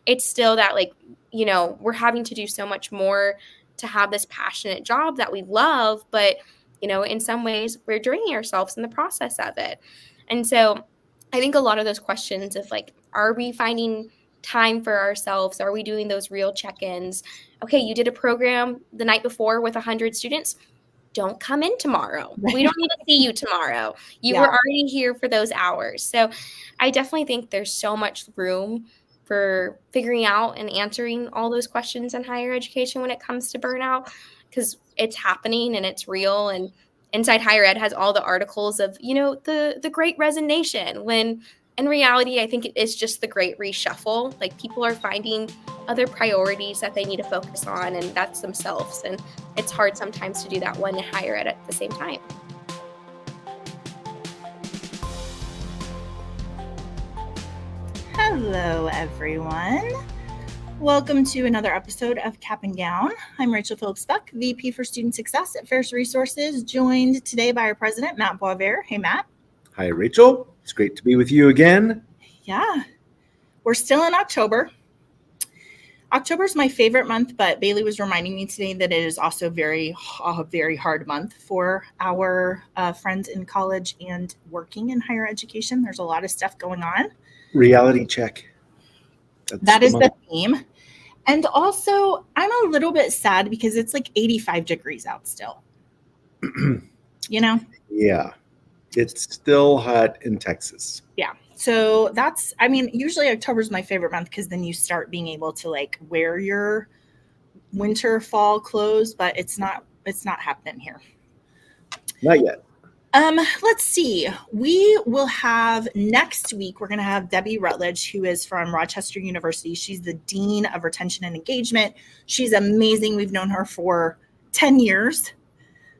it's still that like, we're having to do so much more to have this passionate job that we love, but in some ways we're draining ourselves in the process of it. And so I think a lot of those questions of like, are we finding time for ourselves? Are we doing those real check-ins? Okay, you did a program the night before with 100 students. Don't come in tomorrow. We don't need to see you tomorrow. You were already here for those hours. So I definitely think there's so much room for figuring out and answering all those questions in higher education when it comes to burnout, because it's happening and it's real. And Inside Higher Ed has all the articles of, the great resignation, when in reality, I think it is just the great reshuffle. Like, people are finding other priorities that they need to focus on, and that's themselves. And it's hard sometimes to do that one in higher ed at the same time. Hello, everyone. Welcome to another episode of Cap and Gown. I'm Rachel Phillips-Buck, VP for Student Success at Pharos Resources, joined today by our president, Matt Boisvert. Hey, Matt. Hi, Rachel. It's great to be with you again. Yeah. We're still in October. October is my favorite month, but Bailey was reminding me today that it is also a very hard month for our friends in college and working in higher education. There's a lot of stuff going on. Reality check. That is the theme. And also, I'm a little bit sad because it's like 85 degrees out still. Yeah. It's still hot in Texas. Yeah. So usually October is my favorite month because then you start being able to like wear your winter, fall clothes, but it's not happening here. Not yet. Let's see. We will have next week, we're going to have Debbie Rutledge, who is from Rochester University. She's the Dean of Retention and Engagement. She's amazing. We've known her for 10 years,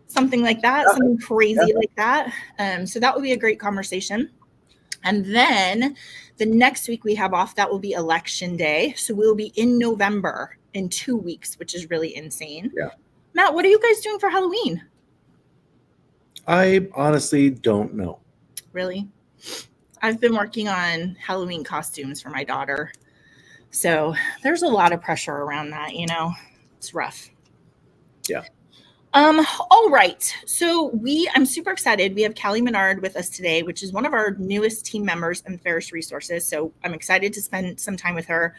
something like that, something crazy like that. So that will be a great conversation. And then the next week we have off, that will be Election Day. So we'll be in November in 2 weeks, which is really insane. Yeah. Matt, what are you guys doing for Halloween? I honestly don't know. Really? I've been working on Halloween costumes for my daughter. So there's a lot of pressure around that, It's rough. Yeah. All right. So I'm super excited. We have Kallie Menard with us today, which is one of our newest team members in Pharos Resources. So I'm excited to spend some time with her.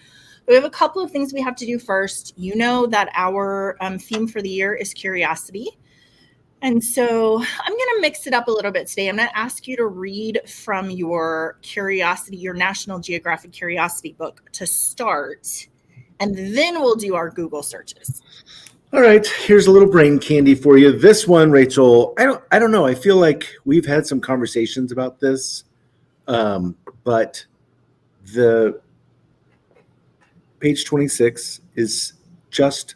We have a couple of things we have to do first. You know that our theme for the year is curiosity. And so I'm going to mix it up a little bit today. I'm going to ask you to read from your National Geographic Curiosity book to start, and then we'll do our Google searches. All right, here's a little brain candy for you. This one, Rachel, I don't know. I feel like we've had some conversations about this, but the page 26 is just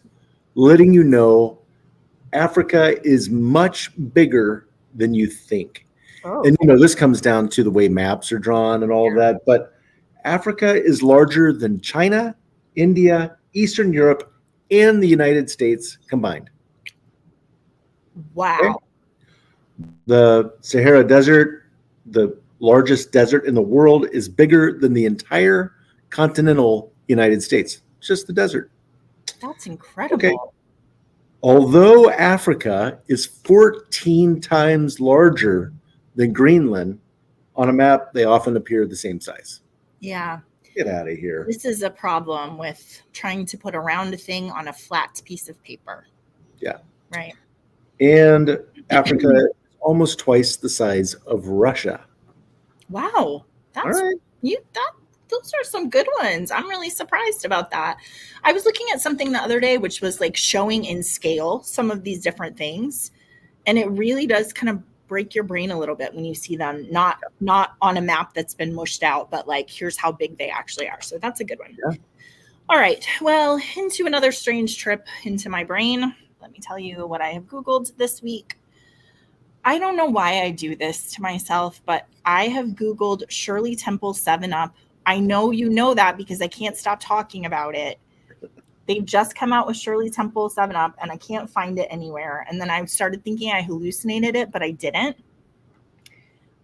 letting you know Africa is much bigger than you think. Oh. And, this comes down to the way maps are drawn and all of that. But Africa is larger than China, India, Eastern Europe, and the United States combined. Wow. Okay? The Sahara Desert, the largest desert in the world, is bigger than the entire continental United States. It's just the desert. That's incredible. Okay. Although Africa is 14 times larger than Greenland, on a map, they often appear the same size. Yeah. Get out of here. This is a problem with trying to put a round thing on a flat piece of paper. Yeah. Right. And Africa is almost twice the size of Russia. Wow. That's all right. Those are some good ones. I'm really surprised about that. I was looking at something the other day, which was like showing in scale some of these different things. And it really does kind of break your brain a little bit when you see them, not on a map that's been mushed out, but like, here's how big they actually are. So that's a good one. Yeah. All right. Well, into another strange trip into my brain. Let me tell you what I have Googled this week. I don't know why I do this to myself, but I have Googled Shirley Temple 7-Up. I know you know that because I can't stop talking about it. They've just come out with Shirley Temple 7-Up, and I can't find it anywhere. And then I started thinking I hallucinated it, but I didn't.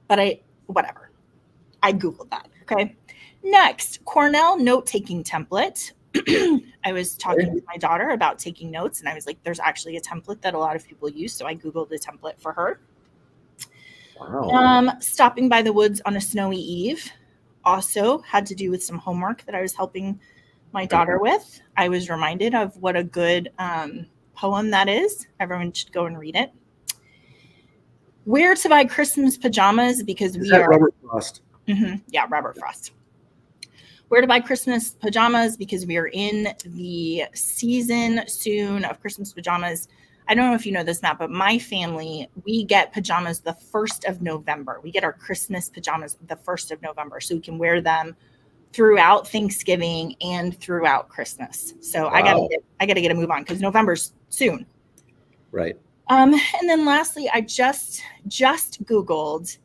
But whatever. I Googled that, okay? Next, Cornell note-taking template. I was talking with my daughter about taking notes, and I was like, there's actually a template that a lot of people use, so I Googled a template for her. Wow. Stopping by the woods on a snowy eve also had to do with some homework that I was helping my daughter with. I was reminded of what a good poem that is. Everyone should go and read it. Where to buy Christmas pajamas because Is that Robert Frost? Yeah, Robert Frost. Where to buy Christmas pajamas because we are in the season soon of Christmas pajamas. I don't know if you know this, Matt, but my family, we get pajamas the 1st of November. We get our Christmas pajamas the 1st of November, so we can wear them throughout Thanksgiving and throughout Christmas. So wow. I gotta get a move on because November's soon. Right. And then lastly, I just Googled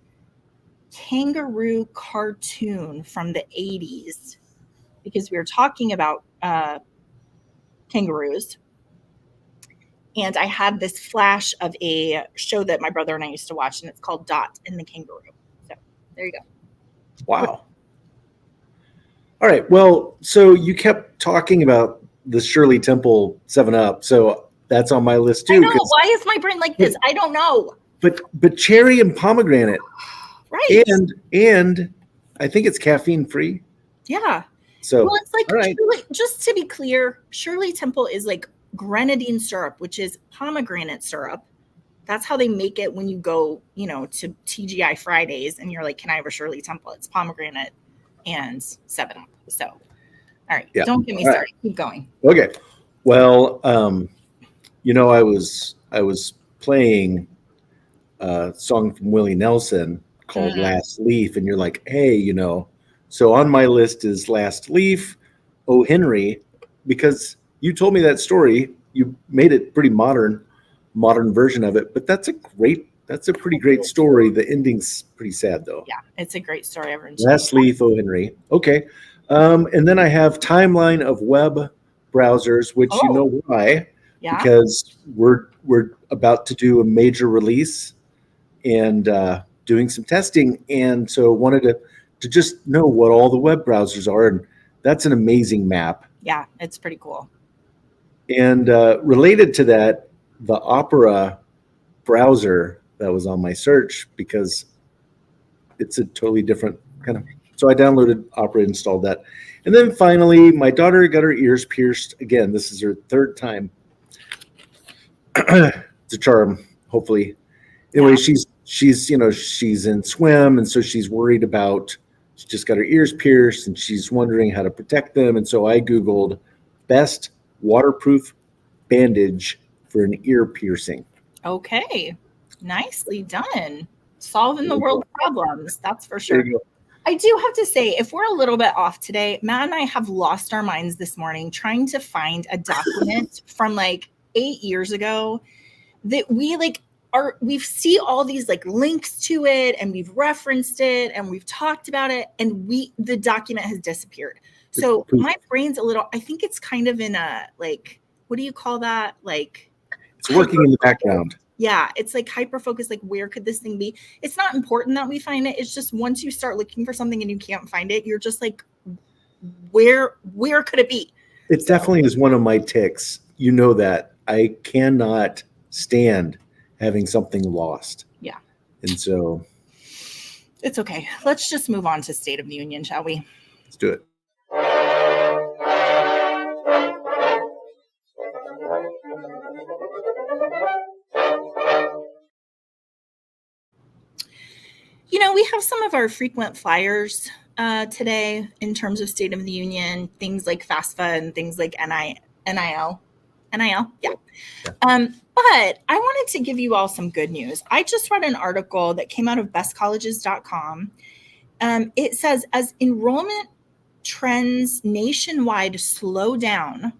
kangaroo cartoon from the 80s because we were talking about kangaroos. And I had this flash of a show that my brother and I used to watch, and it's called Dot and the Kangaroo. So there you go. Wow. All right. Well, so you kept talking about the Shirley Temple 7-Up. So that's on my list too. I know. Why is my brain like this? I don't know. But cherry and pomegranate. Right. And I think it's caffeine free. Yeah. So well, it's like, right. just to be clear, Shirley Temple is like grenadine syrup, which is pomegranate syrup. That's how they make it when you go, to TGI Fridays and you're like, can I have a Shirley Temple? It's pomegranate and 7-Up. So, all right. Yeah. Don't get me started. Right. Keep going. Okay. Well, I was playing a song from Willie Nelson called Last Leaf, and you're like, hey, so on my list is Last Leaf, O. Henry, because you told me that story. You made it pretty modern version of it, but that's a pretty great story. The ending's pretty sad though. Yeah, it's a great story. Last Leaf, O. Henry. Okay. And then I have Timeline of Web Browsers, which you know why. Yeah. Because we're about to do a major release and doing some testing. And so wanted to just know what all the web browsers are. And that's an amazing map. Yeah, it's pretty cool. And related to that, the Opera browser that was on my search, because it's a totally different kind of. So I downloaded Opera, installed that. And then finally, my daughter got her ears pierced. Again, this is her 3rd time. It's a charm, hopefully. Anyway, yeah. she's in swim, and so she's worried about, she just got her ears pierced, and she's wondering how to protect them. And so I Googled best waterproof bandage for an ear piercing. Okay. Nicely done. Solving the world's problems. That's for sure. I do have to say, if we're a little bit off today, Matt and I have lost our minds this morning trying to find a document from like 8 years ago that we see all these like links to it, and we've referenced it and we've talked about it, and the document has disappeared. So my brain's a little, I think it's kind of in a, like, what do you call that? Like, it's working in the background. Yeah, it's like hyper focused. Like, where could this thing be? It's not important that we find it. It's just once you start looking for something and you can't find it, you're just like, where could it be? It definitely is one of my tics. You know that I cannot stand having something lost. Yeah. And so it's okay. Let's just move on to State of the Union, shall we? Let's do it. We have some of our frequent flyers today in terms of State of the Union, things like FAFSA and things like NIL. Yeah. But I wanted to give you all some good news. I just read an article that came out of bestcolleges.com. It says, as enrollment trends nationwide slow down,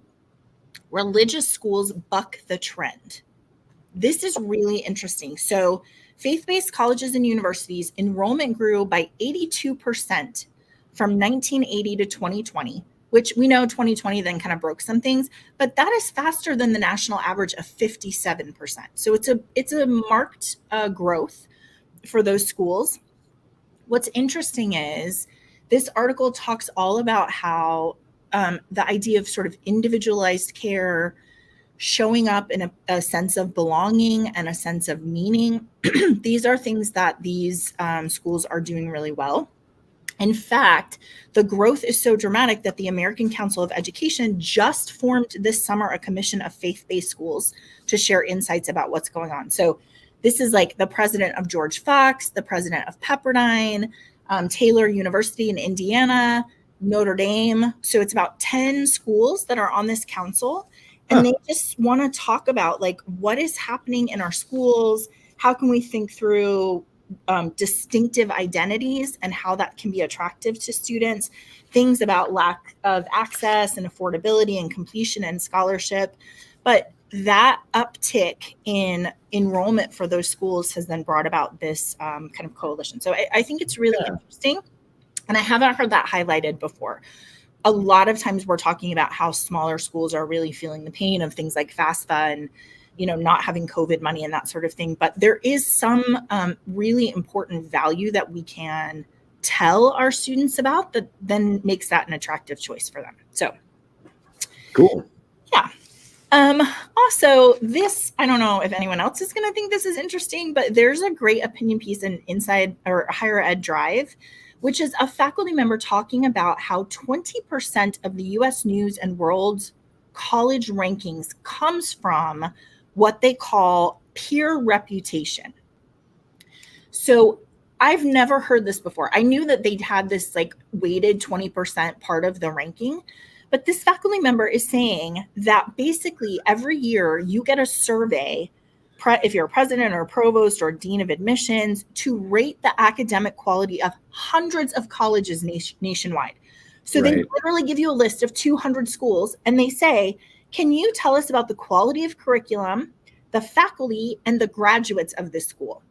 religious schools buck the trend. This is really interesting. So faith-based colleges and universities enrollment grew by 82% from 1980 to 2020, which we know 2020 then kind of broke some things, but that is faster than the national average of 57%. So it's a marked growth for those schools. What's interesting is this article talks all about how the idea of sort of individualized care, showing up in a sense of belonging and a sense of meaning, these are things that these schools are doing really well. In fact, the growth is so dramatic that the American Council of Education just formed this summer a commission of faith-based schools to share insights about what's going on. So this is like the president of George Fox, the president of Pepperdine, Taylor University in Indiana, Notre Dame. So it's about 10 schools that are on this council. And they just want to talk about like what is happening in our schools. How can we think through distinctive identities and how that can be attractive to students, things about lack of access and affordability and completion and scholarship. But that uptick in enrollment for those schools has then brought about this kind of coalition. So I think it's really interesting. And I haven't heard that highlighted before. A lot of times we're talking about how smaller schools are really feeling the pain of things like FAFSA and, you know, not having COVID money and that sort of thing. But there is some really important value that we can tell our students about that then makes that an attractive choice for them. So cool. Yeah. Also, this, I don't know if anyone else is going to think this is interesting, but there's a great opinion piece in Inside or Higher Ed Drive, which is a faculty member talking about how 20% of the US News and World college rankings comes from what they call peer reputation. So I've never heard this before. I knew that they'd had this like weighted 20% part of the ranking, but this faculty member is saying that basically every year you get a survey, if you're a president or a provost or dean of admissions, to rate the academic quality of hundreds of colleges nationwide. So they literally give you a list of 200 schools and they say, can you tell us about the quality of curriculum, the faculty, and the graduates of this school?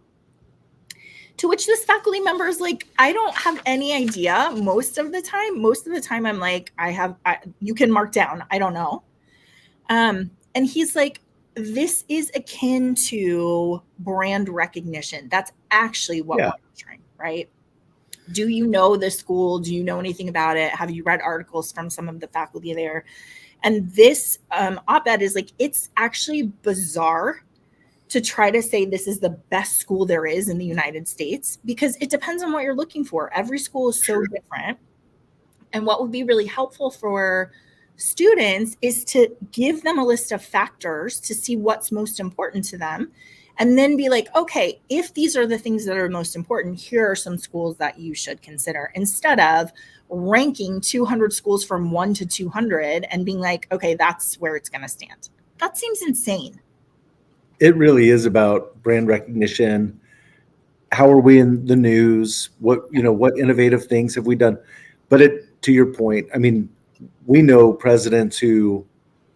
To which this faculty member is like, I don't have any idea most of the time. I'm like, you can mark down. I don't know. And he's like, this is akin to brand recognition. That's actually what we're measuring, right? Do you know the school? Do you know anything about it? Have you read articles from some of the faculty there? And this op-ed is like, it's actually bizarre to try to say this is the best school there is in the United States, because it depends on what you're looking for. Every school is so different. And what would be really helpful for students is to give them a list of factors to see what's most important to them. And then be like, okay, if these are the things that are most important, here are some schools that you should consider, instead of ranking 200 schools from 1 to 200 and being like, okay, that's where it's going to stand. That seems insane. It really is about brand recognition. How are we in the news? What innovative things have we done? But to your point, I mean, we know presidents who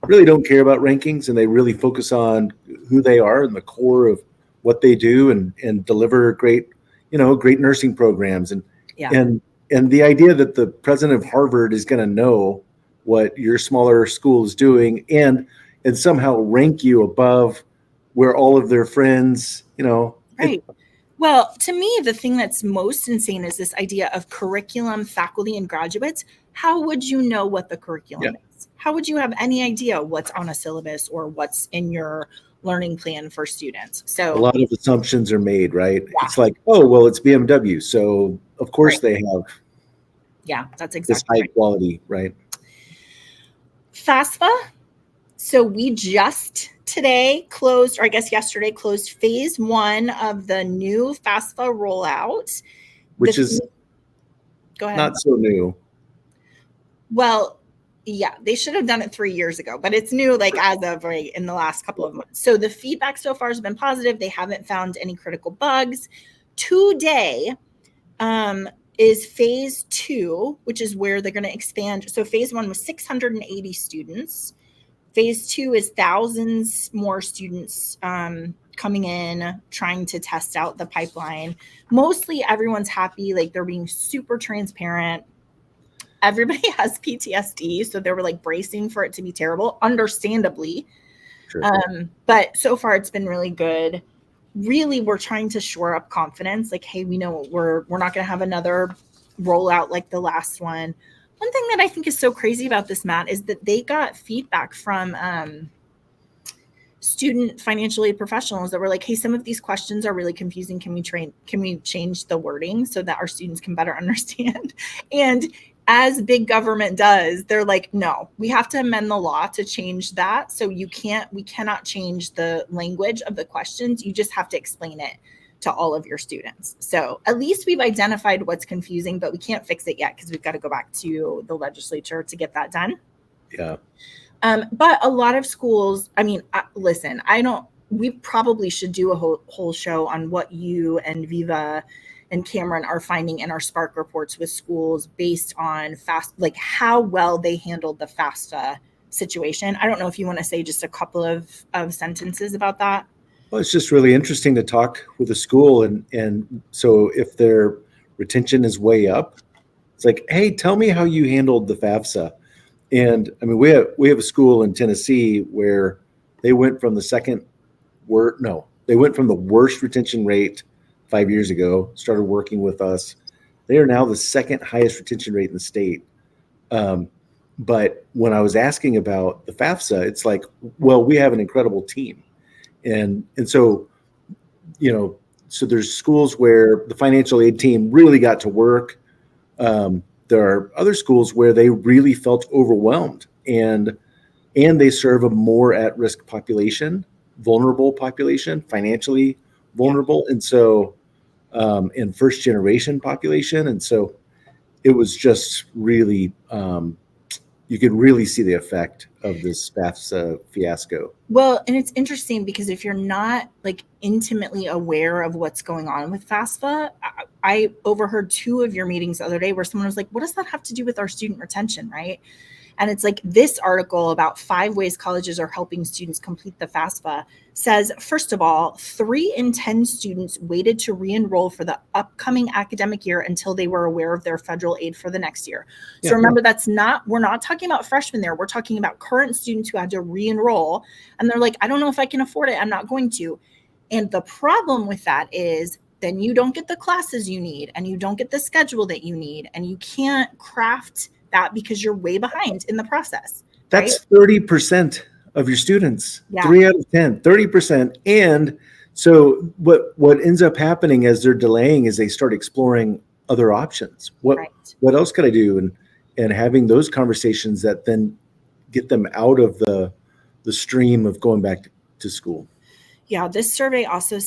really don't care about rankings and they really focus on who they are and the core of what they do and deliver great nursing programs. And the idea that the president of Harvard is going to know what your smaller school is doing and somehow rank you above where all of their friends, Right. Well, to me, the thing that's most insane is this idea of curriculum, faculty, and graduates. How would you know what the curriculum is? How would you have any idea what's on a syllabus or what's in your learning plan for students? So a lot of assumptions are made, right? Yeah. It's like, oh, well, it's BMW. So of course they have that's exactly this high quality, right? FAFSA. So we just today closed, or I guess yesterday closed phase 1 of the new FAFSA rollout. Which is not so new. Well, yeah, they should have done it 3 years ago, but it's new like as of right in the last couple of months. So the feedback so far has been positive. They haven't found any critical bugs. Today is phase 2, which is where they're going to expand. So phase 1 was 680 students. Phase 2 is thousands more students coming in, trying to test out the pipeline. Mostly everyone's happy. Like they're being super transparent. Everybody has PTSD. So they were like bracing for it to be terrible, understandably. Sure. But so far it's been really good. Really, we're trying to shore up confidence. Like, hey, we know we're not going to have another roll out like the last one. One thing that I think is so crazy about this, Matt, is that they got feedback from student financial aid professionals that were like, hey, some of these questions are really confusing. Can we change the wording so that our students can better understand? And as big government does, they're like, no, we have to amend the law to change that. So we cannot change the language of the questions. You just have to explain it to all of your students. So at least we've identified what's confusing, but we can't fix it yet because we've got to go back to the legislature to get that done. Yeah. But a lot of schools, I mean, listen, we probably should do a whole show on what you and Viva and Cameron are finding in our Spark reports with schools based on like how well they handled the FAFSA situation. I don't know if you want to say just a couple of sentences about that. Well, it's just really interesting to talk with a school. And so if their retention is way up, it's like, hey, tell me how you handled the FAFSA. And I mean, we have a school in Tennessee where they went from the worst retention rate 5 years ago, started working with us. They are now the second highest retention rate in the state. But when I was asking about the FAFSA, it's like, well, we have an incredible team. And so, so there's schools where the financial aid team really got to work. There are other schools where they really felt overwhelmed, and they serve a more at-risk population, vulnerable population, financially vulnerable, and so in first-generation population, and so it was just really you could really see the effect of this FAFSA fiasco. Well, and it's interesting because if you're not like intimately aware of what's going on with FAFSA, I overheard 2 of your meetings the other day where someone was like, what does that have to do with our student retention, right? And it's like this article about 5 ways colleges are helping students complete the FAFSA says, first of all, 3 in 10 students waited to re-enroll for the upcoming academic year until they were aware of their federal aid for the next year. So remember, we're not talking about freshmen there. We're talking about current students who had to re-enroll. And they're like, I don't know if I can afford it. I'm not going to. And the problem with that is then you don't get the classes you need and you don't get the schedule that you need and you can't craft that because you're way behind in the process. That's 30% of your students. Yeah. 3 out of 10, 30%. And so what ends up happening as they're delaying is they start exploring other options. What else could I do? And having those conversations that then get them out of the stream of going back to school. Yeah, this survey also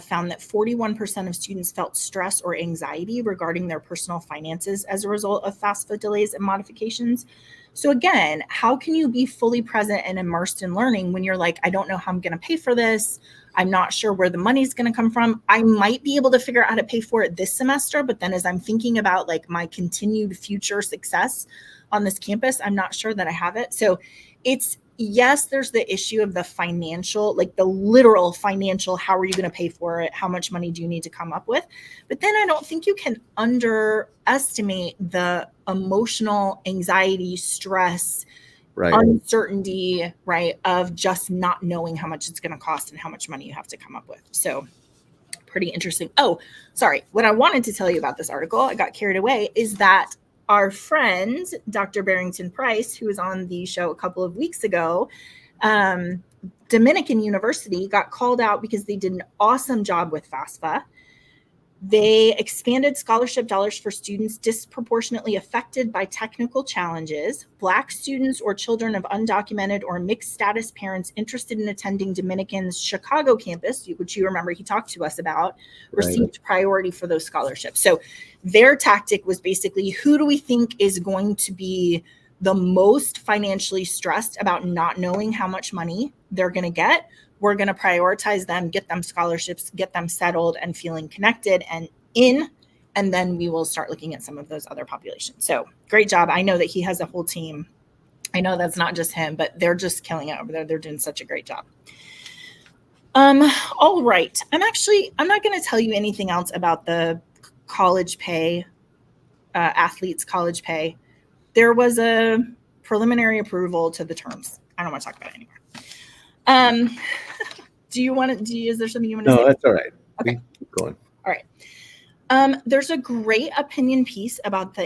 found that 41% of students felt stress or anxiety regarding their personal finances as a result of FAFSA delays and modifications. So again, how can you be fully present and immersed in learning when you're like, I don't know how I'm going to pay for this. I'm not sure where the money's going to come from. I might be able to figure out how to pay for it this semester, but then as I'm thinking about like my continued future success on this campus, I'm not sure that I have it. So yes, there's the issue of the financial, like the literal financial, how are you going to pay for it? How much money do you need to come up with? But then I don't think you can underestimate the emotional anxiety, stress, uncertainty, right, of just not knowing how much it's going to cost and how much money you have to come up with. So pretty interesting. Oh, sorry. What I wanted to tell you about this article, I got carried away, is that our friend, Dr. Barrington Price, who was on the show a couple of weeks ago, Dominican University got called out because they did an awesome job with FAFSA. They expanded scholarship dollars for students disproportionately affected by technical challenges. Black students or children of undocumented or mixed status parents interested in attending Dominican's Chicago campus, which you remember he talked to us about, received priority for those scholarships. So their tactic was basically, who do we think is going to be the most financially stressed about not knowing how much money they're going to get? We're going to prioritize them, get them scholarships, get them settled and feeling connected and in, and then we will start looking at some of those other populations. So great job. I know that he has a whole team. I know that's not just him, but they're just killing it over there. They're doing such a great job. All right. I'm not going to tell you anything else about the college pay, athletes' college pay. There was a preliminary approval to the terms. I don't want to talk about it anymore. Is there something you want to say? No, that's all right. Okay. Keep going. All right. There's a great opinion piece about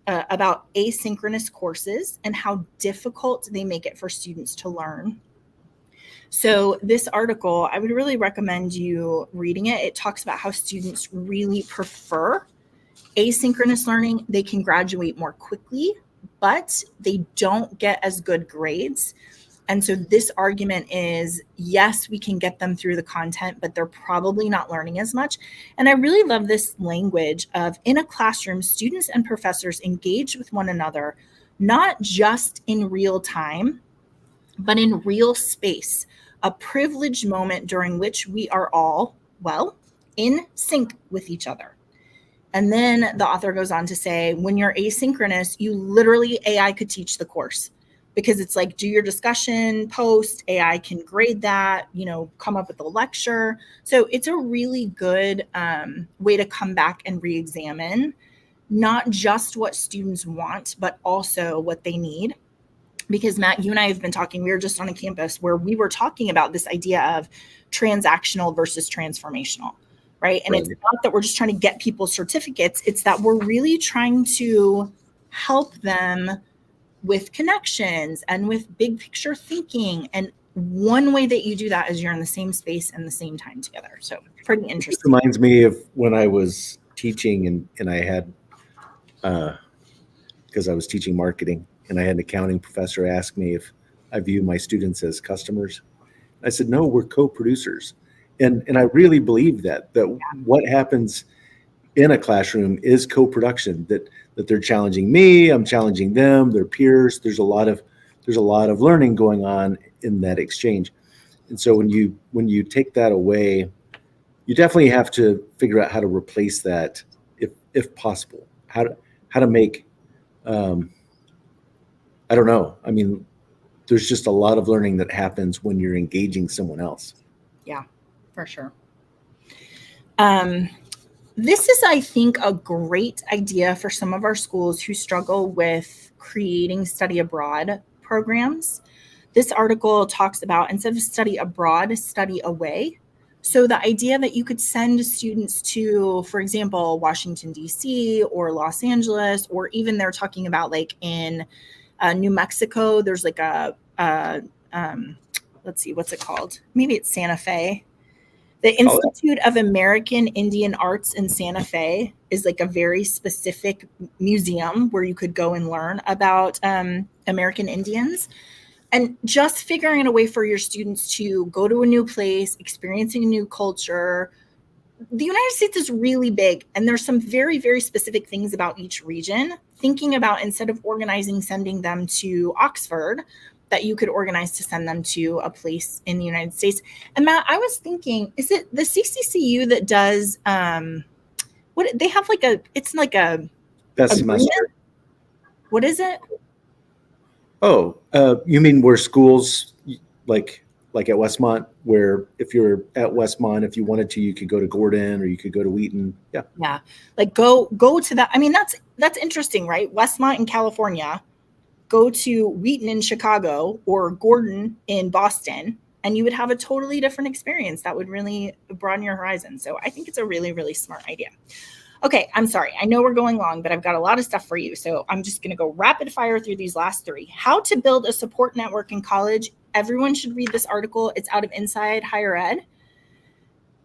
about asynchronous courses and how difficult they make it for students to learn. So this article, I would really recommend you reading it. It talks about how students really prefer asynchronous learning. They can graduate more quickly, but they don't get as good grades. And so this argument is, yes, we can get them through the content, but they're probably not learning as much. And I really love this language of, in a classroom, students and professors engage with one another, not just in real time, but in real space, a privileged moment during which we are all, well, in sync with each other. And then the author goes on to say, when you're asynchronous, you literally, AI could teach the course, because it's like, do your discussion, post, AI can grade that, come up with a lecture. So it's a really good way to come back and re-examine not just what students want, but also what they need. Because Matt, you and I have been talking, we were just on a campus where we were talking about this idea of transactional versus transformational, right? And It's not that we're just trying to get people certificates, it's that we're really trying to help them with connections and with big picture thinking. And one way that you do that is you're in the same space and the same time together. So pretty interesting. It reminds me of when I was teaching and I had, because I was teaching marketing, and I had an accounting professor ask me if I view my students as customers. I said, no, we're co-producers. And I really believe that what happens in a classroom is co-production, that they're challenging me, I'm challenging them, their peers. There's a lot of learning going on in that exchange. And so when you take that away, you definitely have to figure out how to replace that if possible. How to make I don't know. I mean, there's just a lot of learning that happens when you're engaging someone else. Yeah, for sure. This is, I think, a great idea for some of our schools who struggle with creating study abroad programs. This article talks about, instead of study abroad, study away. So the idea that you could send students to, for example, Washington, D.C. or Los Angeles, or even they're talking about like in New Mexico, there's like let's see, what's it called? Maybe it's Santa Fe. The Institute of American Indian Arts in Santa Fe is like a very specific museum where you could go and learn about American Indians. And just figuring out a way for your students to go to a new place, experiencing a new culture. The United States is really big, and there's some very, very specific things about each region. Thinking about, instead of sending them to Oxford, that you could organize to send them to a place in the United States. And Matt, I was thinking, is it the CCCU that does what they have like it's like a best semester? What is it? Oh, you mean where schools like at Westmont, where if you're at Westmont, if you wanted to, you could go to Gordon or you could go to Wheaton. Yeah. Yeah. Like go to that. I mean, that's interesting, right? Westmont in California, go to Wheaton in Chicago or Gordon in Boston, and you would have a totally different experience that would really broaden your horizon. So I think it's a really, really smart idea. Okay, I'm sorry. I know we're going long, but I've got a lot of stuff for you. So I'm just going to go rapid fire through these last three. How to build a support network in college. Everyone should read this article. It's out of Inside Higher Ed.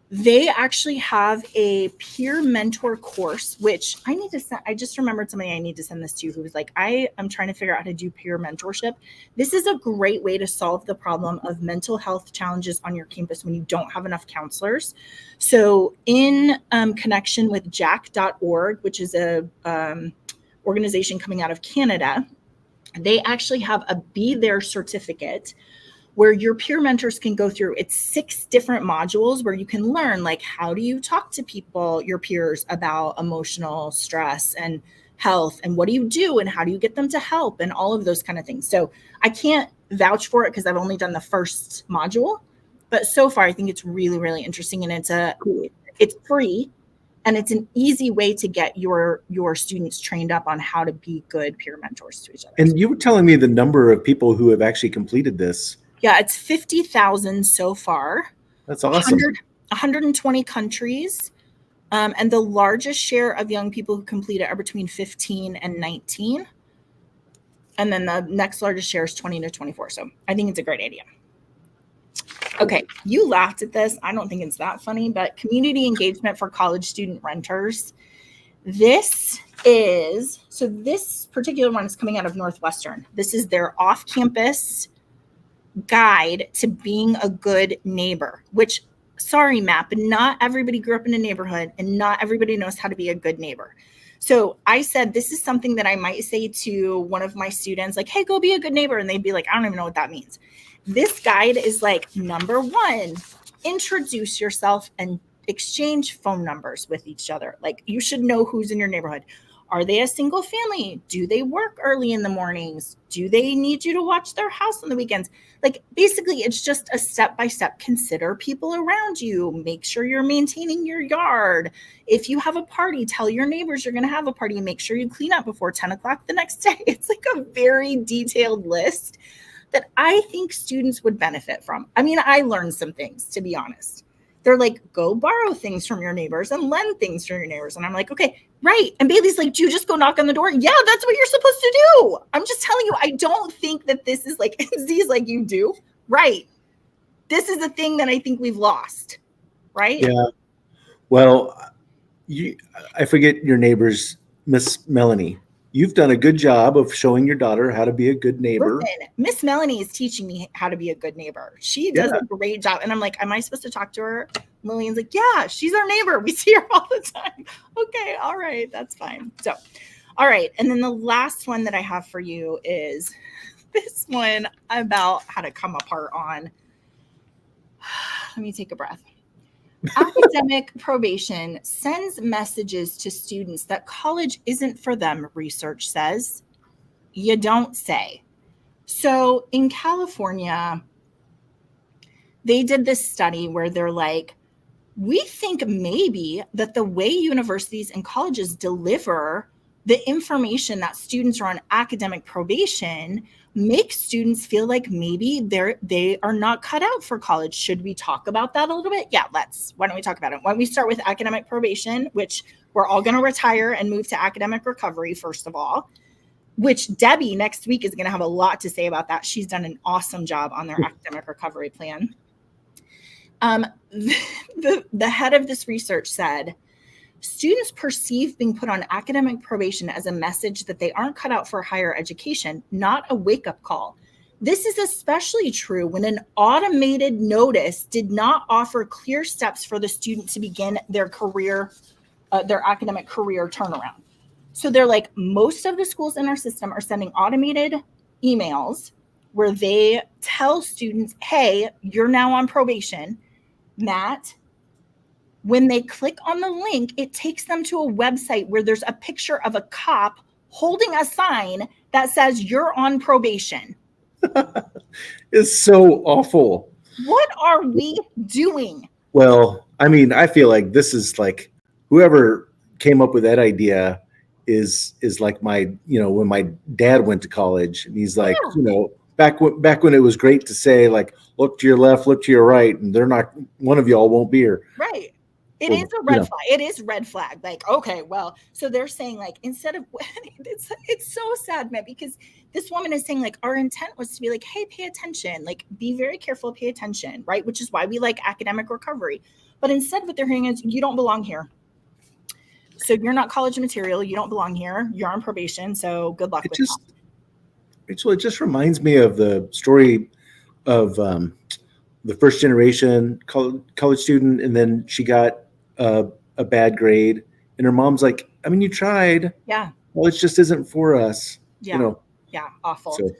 They actually have a peer mentor course, which I need to send. I just remembered somebody I need to send this to who was like, I am trying to figure out how to do peer mentorship. This is a great way to solve the problem of mental health challenges on your campus when you don't have enough counselors. So in connection with jack.org, which is a organization coming out of Canada, they actually have a Be There certificate where your peer mentors can go through. It's 6 different modules where you can learn, like, how do you talk to people, your peers, about emotional stress and health, and what do you do and how do you get them to help, and all of those kind of things. So I can't vouch for it because I've only done the first module, but so far I think it's really, really interesting, and it's free, and it's an easy way to get your students trained up on how to be good peer mentors to each other. And you were telling me the number of people who have actually completed this. Yeah, it's 50,000 so far. That's awesome. 120 countries. And the largest share of young people who complete it are between 15 and 19. And then the next largest share is 20 to 24. So I think it's a great idea. Okay, you laughed at this. I don't think it's that funny, but community engagement for college student renters. This particular one is coming out of Northwestern. This is their off-campus guide to being a good neighbor, which, sorry, Matt, but not everybody grew up in a neighborhood and not everybody knows how to be a good neighbor. So I said, this is something that I might say to one of my students, like, hey, go be a good neighbor. And they'd be like, I don't even know what that means. This guide is like, number one, introduce yourself and exchange phone numbers with each other. Like, you should know who's in your neighborhood. Are they a single family? Do they work early in the mornings? Do they need you to watch their house on the weekends? Like, basically, it's just a step-by-step. Consider people around you. Make sure you're maintaining your yard. If you have a party, tell your neighbors you're going to have a party and make sure you clean up before 10 o'clock the next day. It's like a very detailed list that I think students would benefit from. I mean, I learned some things, to be honest. They're like, go borrow things from your neighbors and lend things from your neighbors. And I'm like, okay, right. And Bailey's like, do you just go knock on the door? Yeah, that's what you're supposed to do. I'm just telling you, I don't think that this is like, Z's like, you do. Right. This is a thing that I think we've lost. Right. Yeah. Well, I forget your neighbor's Miss Melanie. You've done a good job of showing your daughter how to be a good neighbor. Listen, Miss Melanie is teaching me how to be a good neighbor. She does a great job. And I'm like, am I supposed to talk to her? Lillian's like, yeah, she's our neighbor. We see her all the time. Okay, all right, that's fine. So, all right. And then the last one that I have for you is this one about how to come apart on. Let me take a breath. Academic probation sends messages to students that college isn't for them, research says. You don't say. So in California, they did this study where they're like, we think maybe that the way universities and colleges deliver the information that students are on academic probation makes students feel like maybe they are not cut out for college. Should we talk about that a little bit? Yeah, why don't we talk about it? Why don't we start with academic probation, which we're all going to retire and move to academic recovery, first of all, which Debbie next week is going to have a lot to say about that. She's done an awesome job on their academic recovery plan. The head of this research said, students perceive being put on academic probation as a message that they aren't cut out for higher education, not a wake-up call. This is especially true when an automated notice did not offer clear steps for the student to begin their career, their academic career turnaround. So they're like, most of the schools in our system are sending automated emails where they tell students, hey, you're now on probation. Matt, when they click on the link, it takes them to a website where there's a picture of a cop holding a sign that says you're on probation. It's so awful. What are we doing? Well, I mean, I feel like this is like whoever came up with that idea is like my, when my dad went to college and he's like, back when it was great to say like, look to your left, look to your right, and they're not, one of y'all won't be here. Right. It is a red flag. It is red flag. Like, okay, well, so they're saying like, instead of, it's so sad, man, because this woman is saying like, our intent was to be like, hey, pay attention, like be very careful, pay attention, right? Which is why we like academic recovery. But instead what they're hearing is you don't belong here. So you're not college material. You don't belong here. You're on probation. So good luck with that. Rachel, it just reminds me of the story of the first generation college student, and then she got a bad grade, and her mom's like, I mean, you tried. Yeah. Well, it just isn't for us. Yeah. Yeah. Awful. So.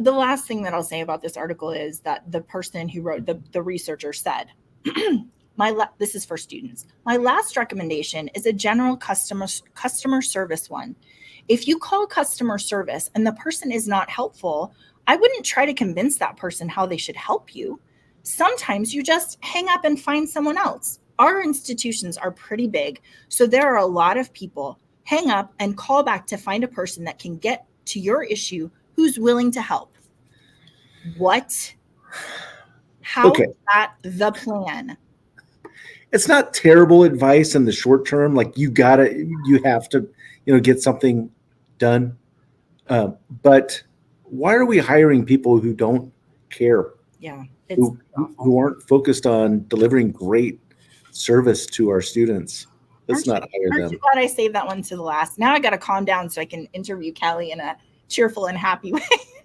The last thing that I'll say about this article is that the person who wrote the researcher said, this is for students. My last recommendation is a general customer service one. If you call customer service and the person is not helpful, I wouldn't try to convince that person how they should help you. Sometimes you just hang up and find someone else. Our institutions are pretty big, so there are a lot of people. Hang up and call back to find a person that can get to your issue who's willing to help. What? How is that the plan? it's not terrible advice in the short term. Like you have to, get something done. But why are we hiring people who don't care? Yeah. Who aren't focused on delivering great service to our students? Let's not hire Aren't them. you glad I saved that one to the last? Now I got to calm down so I can interview Kallie in a cheerful and happy way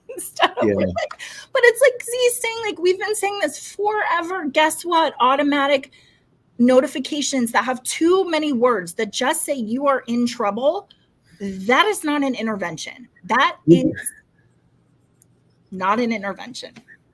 instead of but it's like Z's saying, like, we've been saying this forever. Guess what? Automatic notifications that have too many words that just say you are in trouble. That is not an intervention. That is not an intervention.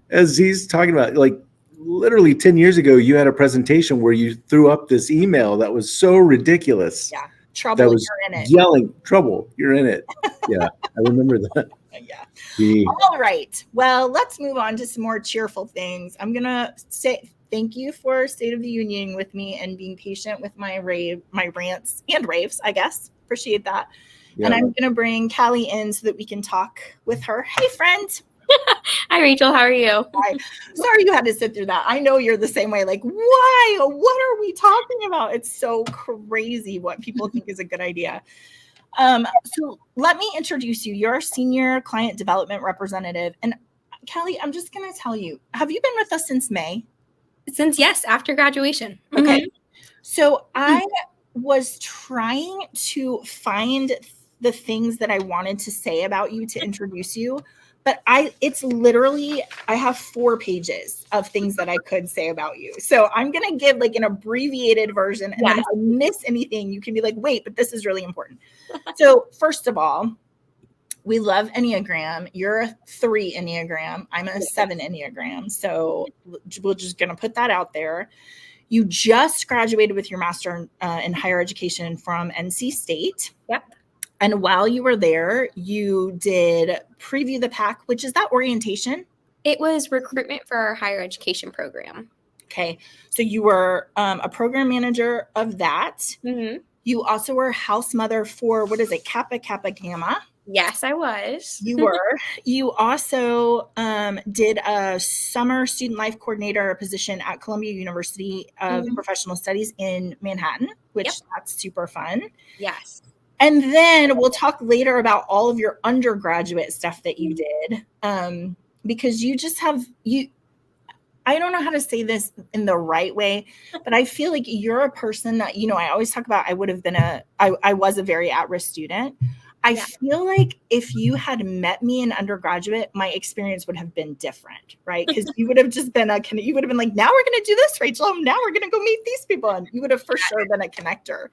As Z's talking about, like literally 10 years ago, you had a presentation where you threw up this email that was so ridiculous. Yeah. Trouble, that was you're in it. Yelling, trouble, you're in it. Yeah, I remember that. Yeah. All right. Well, let's move on to some more cheerful things. I'm going to say thank you for State of the Union with me and being patient with my rants and raves, I guess. Appreciate that. Yeah. And I'm going to bring Kallie in so that we can talk with her. Hey, friend. Hi, Rachel. How are you? Hi. Sorry you had to sit through that. I know you're the same way. Like, why? What are we talking about? It's so crazy what people think is a good idea. So let me introduce you. You're a senior client development representative. And Kallie, I'm just going to tell you, have you been with us since May? Yes, after graduation. Okay. So I was trying to find the things that I wanted to say about you to introduce you. But it's literally, I have 4 pages of things that I could say about you. So I'm going to give like an abbreviated version. And then if I miss anything, you can be like, wait, but this is really important. So first of all, we love Enneagram. You're a 3 Enneagram. I'm a 7 Enneagram. So we're just going to put that out there. You just graduated with your master in higher education from NC State. Yep. And while you were there, you did Preview the Pack, which is that orientation? It was recruitment for our higher education program. Okay. So you were a program manager of that. Mm-hmm. You also were house mother for, what is it, Kappa Kappa Gamma? Yes, I was. You were. You also did a summer student life coordinator position at Columbia University of Professional Studies in Manhattan, which that's super fun. Yes. And then we'll talk later about all of your undergraduate stuff that you did, because you just have I don't know how to say this in the right way, but I feel like you're a person that, I always talk about, I was a very at-risk student. I feel like if you had met me in undergraduate, my experience would have been different, right? Because you would have just been you would have been like, now we're going to do this, Rachel. Now we're going to go meet these people. And you would have for sure been a connector.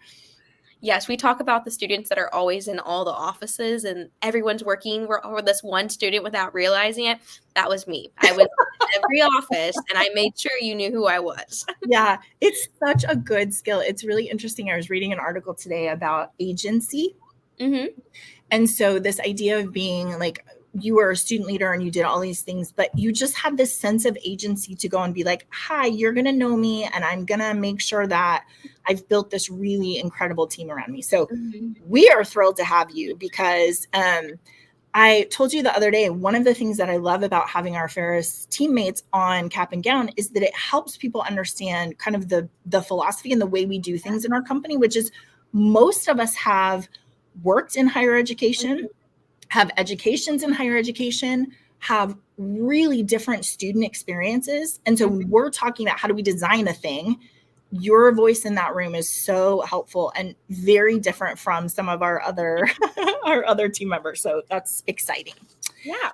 Yes, we talk about the students that are always in all the offices and everyone's working for this one student without realizing it. That was me. I was in every office and I made sure you knew who I was. Yeah, it's such a good skill. It's really interesting. I was reading an article today about agency. Mm-hmm. And so this idea of being like, you were a student leader and you did all these things, but you just had this sense of agency to go and be like, hi, you're going to know me and I'm going to make sure that I've built this really incredible team around me. So we are thrilled to have you because I told you the other day, one of the things that I love about having our Pharos teammates on Cap and Gown is that it helps people understand kind of the philosophy and the way we do things in our company, which is most of us have worked in higher education, have educations in higher education, have really different student experiences. And so when we're talking about how do we design a thing, your voice in that room is so helpful and very different from some of our other team members. So that's exciting. Yeah.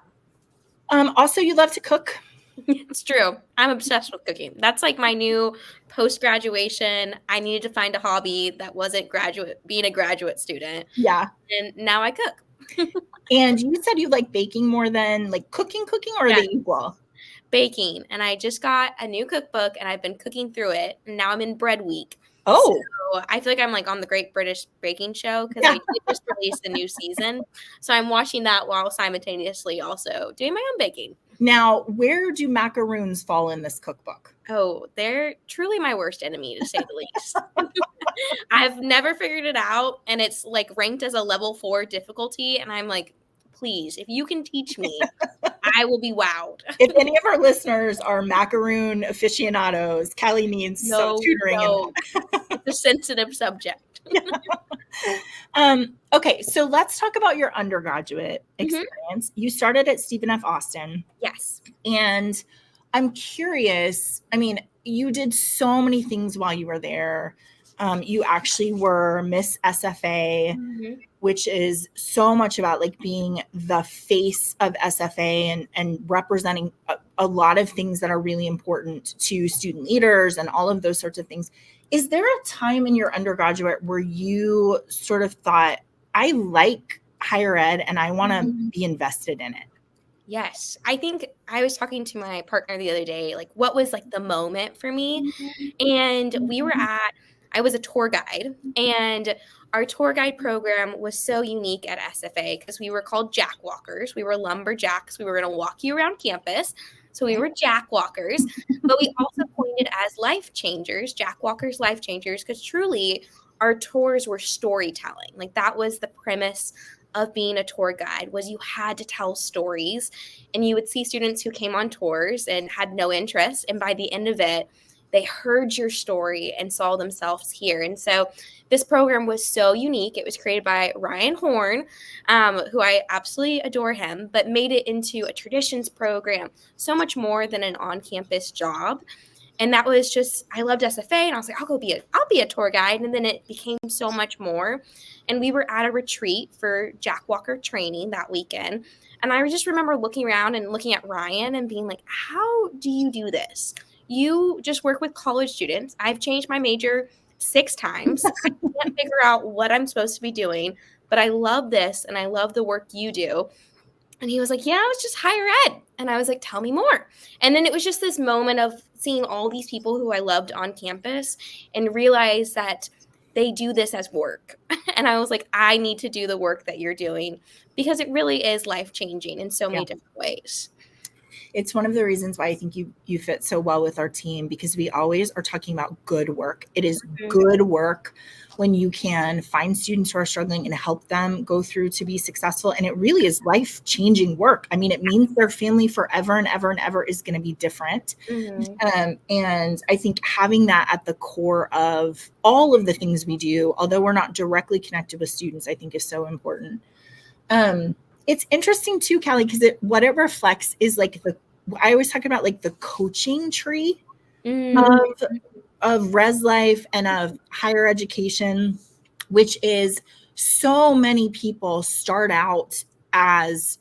Also, you love to cook. It's true. I'm obsessed with cooking. That's like my new post-graduation. I needed to find a hobby that wasn't being a graduate student. Yeah. And now I cook. And you said you like baking more than like cooking, or are they equal? Baking. And I just got a new cookbook and I've been cooking through it. And now I'm in bread week. Oh. So I feel like I'm like on the Great British Baking Show because they just released a new season. So I'm watching that while simultaneously also doing my own baking. Now, where do macaroons fall in this cookbook? Oh, they're truly my worst enemy, to say the least. I've never figured it out. And it's like ranked as a level 4 difficulty. And I'm like, please, if you can teach me, I will be wowed. If any of our listeners are macaroon aficionados, Kallie needs some tutoring in that. It's a sensitive subject. Okay, so let's talk about your undergraduate experience. You started at Stephen F. Austin. Yes. And I'm curious, I mean, you did so many things while you were there. You actually were Miss SFA, which is so much about like being the face of SFA and representing a lot of things that are really important to student leaders and all of those sorts of things. Is there a time in your undergraduate where you sort of thought, I like higher ed and I want to be invested in it? Yes. I think I was talking to my partner the other day, like what was like the moment for me? And I was a tour guide, and our tour guide program was so unique at SFA because we were called jack walkers. We were lumberjacks. We were going to walk you around campus. So we were jack walkers, but we also coined it as life changers, jack walkers, life changers, because truly our tours were storytelling. Like that was the premise of being a tour guide, was you had to tell stories, and you would see students who came on tours and had no interest. And by the end of it, they heard your story and saw themselves here. And so this program was so unique. It was created by Ryan Horn, who I absolutely adore him, but made it into a traditions program, so much more than an on-campus job. And that was just, I loved SFA, and I was like, I'll be a tour guide. And then it became so much more. And we were at a retreat for Jack Walker training that weekend. And I just remember looking around and looking at Ryan and being like, how do you do this? You just work with college students. I've changed my major 6 times. I can't figure out what I'm supposed to be doing, but I love this and I love the work you do. And he was like, yeah, it's just higher ed. And I was like, tell me more. And then it was just this moment of seeing all these people who I loved on campus and realize that they do this as work. And I was like, I need to do the work that you're doing because it really is life-changing in so many different ways. It's one of the reasons why I think you fit so well with our team, because we always are talking about good work. It is good work when you can find students who are struggling and help them go through to be successful. And it really is life-changing work. I mean, it means their family forever and ever and ever is going to be different. And I think having that at the core of all of the things we do, although we're not directly connected with students, I think is so important. It's interesting too, Kallie, because what it reflects is like I always talk about like the coaching tree of res life and of higher education, which is so many people start out as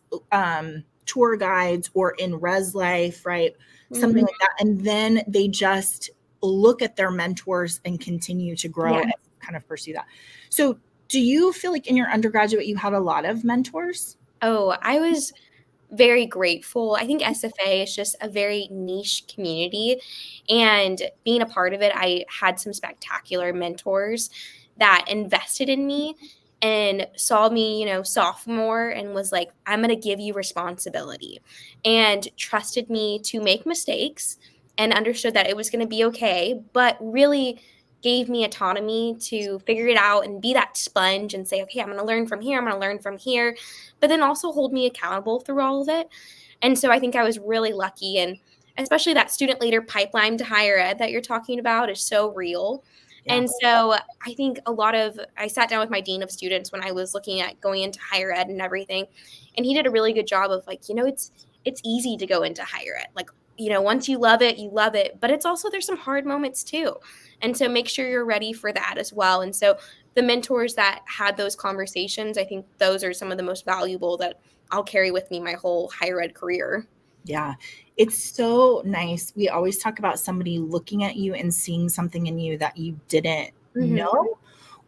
tour guides or in res life, right? Something like that. And then they just look at their mentors and continue to grow and kind of pursue that. So do you feel like in your undergraduate, you had a lot of mentors? Oh, I was very grateful. I think SFA is just a very niche community, and being a part of it, I had some spectacular mentors that invested in me and saw me, sophomore and was like, I'm going to give you responsibility, and trusted me to make mistakes and understood that it was going to be okay, but really gave me autonomy to figure it out and be that sponge and say, okay, I'm going to learn from here. I'm going to learn from here, but then also hold me accountable through all of it. And so I think I was really lucky. And especially that student leader pipeline to higher ed that you're talking about is so real. Yeah. And so I think I sat down with my dean of students when I was looking at going into higher ed and everything. And he did a really good job of like, it's easy to go into higher ed. Like, once you love it, but it's also, there's some hard moments too. And so make sure you're ready for that as well. And so the mentors that had those conversations, I think those are some of the most valuable that I'll carry with me my whole higher ed career. Yeah, it's so nice. We always talk about somebody looking at you and seeing something in you that you didn't know,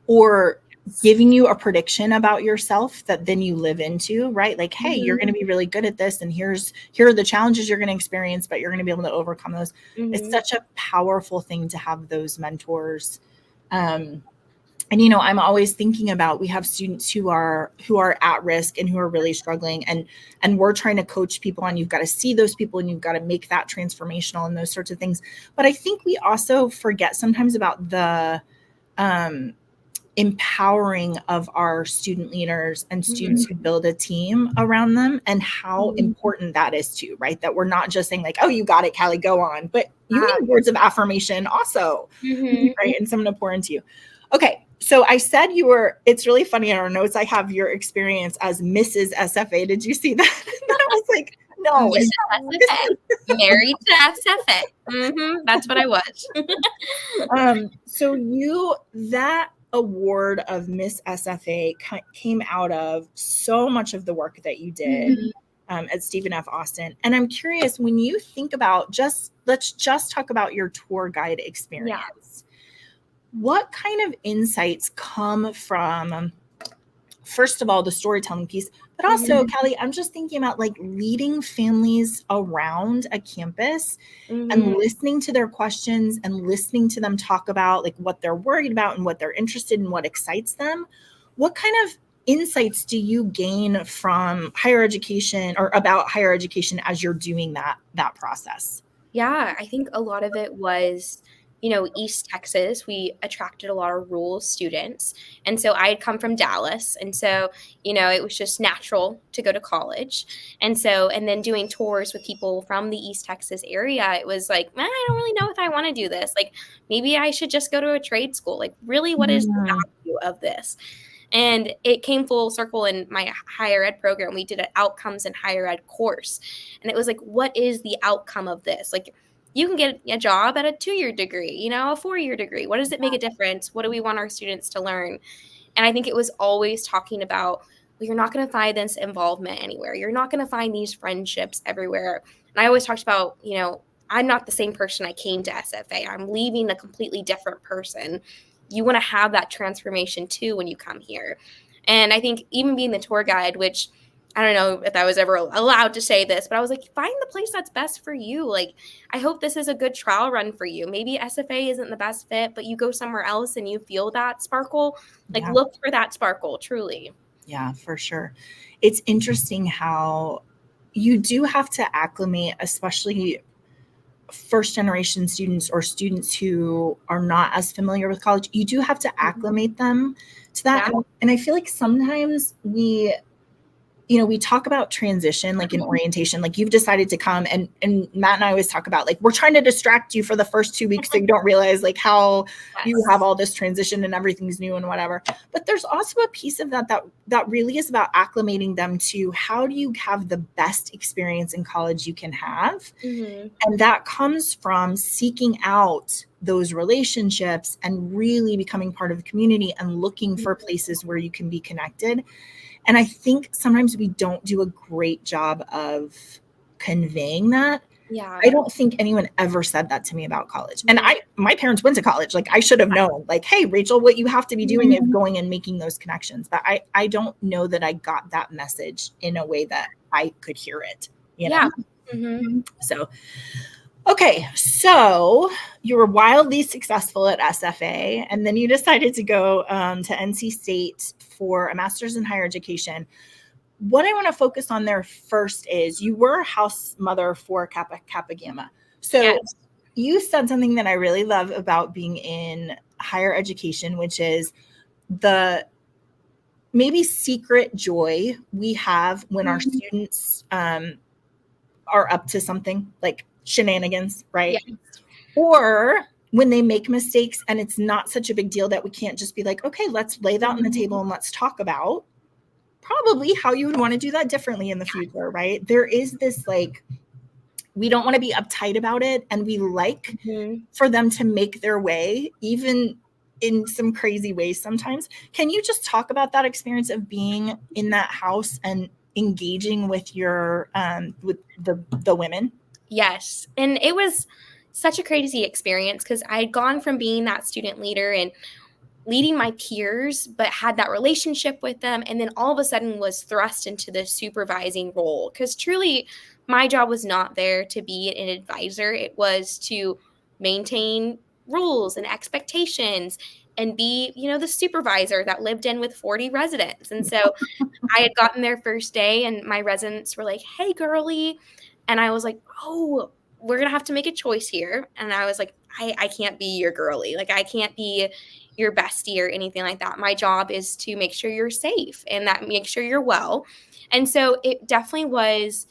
or giving you a prediction about yourself that then you live into, right? Like, hey, you're going to be really good at this. And here are the challenges you're going to experience, but you're going to be able to overcome those. It's such a powerful thing to have those mentors. And, I'm always thinking about, we have students who are at risk and who are really struggling, and we're trying to coach people, and you've got to see those people and you've got to make that transformational and those sorts of things. But I think we also forget sometimes about empowering of our student leaders and students who build a team around them, and how important that is too, right? That we're not just saying like, oh, you got it, Kallie, go on, but you need words of affirmation also, right? And someone to pour into you. Okay. So I said it's really funny in our notes, I have your experience as Mrs. SFA. Did you see that? I was like, no. Mrs. SFA. Married to SFA. That's what I was. So that award of Miss SFA came out of so much of the work that you did at Stephen F. Austin. And I'm curious, when you think about let's just talk about your tour guide experience. Yeah. What kind of insights come from, first of all, the storytelling piece, but also, Kallie, I'm just thinking about like leading families around a campus and listening to their questions and listening to them talk about like what they're worried about and what they're interested in, what excites them. What kind of insights do you gain from higher education or about higher education as you're doing that process? Yeah, I think a lot of it was, East Texas, we attracted a lot of rural students. And so I had come from Dallas. And so, it was just natural to go to college. And then doing tours with people from the East Texas area, it was like, I don't really know if I want to do this. Like, maybe I should just go to a trade school. Like, really, what is the value of this? And it came full circle in my higher ed program. We did an outcomes in higher ed course. And it was like, what is the outcome of this? Like, you can get a job at a 2-year degree, a 4-year degree. What does it make a difference? What do we want our students to learn? And I think it was always talking about, well, you're not going to find this involvement anywhere. You're not going to find these friendships everywhere. And I always talked about, I'm not the same person I came to SFA. I'm leaving a completely different person. You want to have that transformation too when you come here. And I think even being the tour guide, which I don't know if I was ever allowed to say this, but I was like, find the place that's best for you. Like, I hope this is a good trial run for you. Maybe SFA isn't the best fit, but you go somewhere else and you feel that sparkle. Like, look for that sparkle, truly. Yeah, for sure. It's interesting how you do have to acclimate, especially first generation students or students who are not as familiar with college. You do have to acclimate them to that. Yeah. And I feel like sometimes we talk about transition, like in orientation, like you've decided to come, and Matt and I always talk about like, we're trying to distract you for the first 2 weeks so you don't realize like how you have all this transition and everything's new and whatever. But there's also a piece of that really is about acclimating them to how do you have the best experience in college you can have. And that comes from seeking out those relationships and really becoming part of the community and looking for places where you can be connected. And I think sometimes we don't do a great job of conveying that. Yeah. I don't think anyone ever said that to me about college. And my parents went to college. Like I should have known, like, hey, Rachel, what you have to be doing is going and making those connections. But I don't know that I got that message in a way that I could hear it, Yeah. So, okay. So you were wildly successful at SFA, and then you decided to go to NC State for a master's in higher education. What I want to focus on there first is you were a house mother for Kappa Gamma. So you said something that I really love about being in higher education, which is the maybe secret joy we have when our students are up to something like shenanigans, right? Yes. Or when they make mistakes and it's not such a big deal that we can't just be like, okay, let's lay that on the table and let's talk about probably how you would want to do that differently in the future, right? There is this like, we don't want to be uptight about it. And we like for them to make their way, even in some crazy ways sometimes. Can you just talk about that experience of being in that house and engaging with your, with the women? Yes. And it was such a crazy experience because I had gone from being that student leader and leading my peers, but had that relationship with them. And then all of a sudden was thrust into the supervising role. Because truly, my job was not there to be an advisor. It was to maintain rules and expectations and be, the supervisor that lived in with 40 residents. And so I had gotten there first day and my residents were like, hey, girly. And I was like, oh, we're going to have to make a choice here. And I was like, I can't be your girly. Like, I can't be your bestie or anything like that. My job is to make sure you're safe and that make sure you're well. And so it definitely was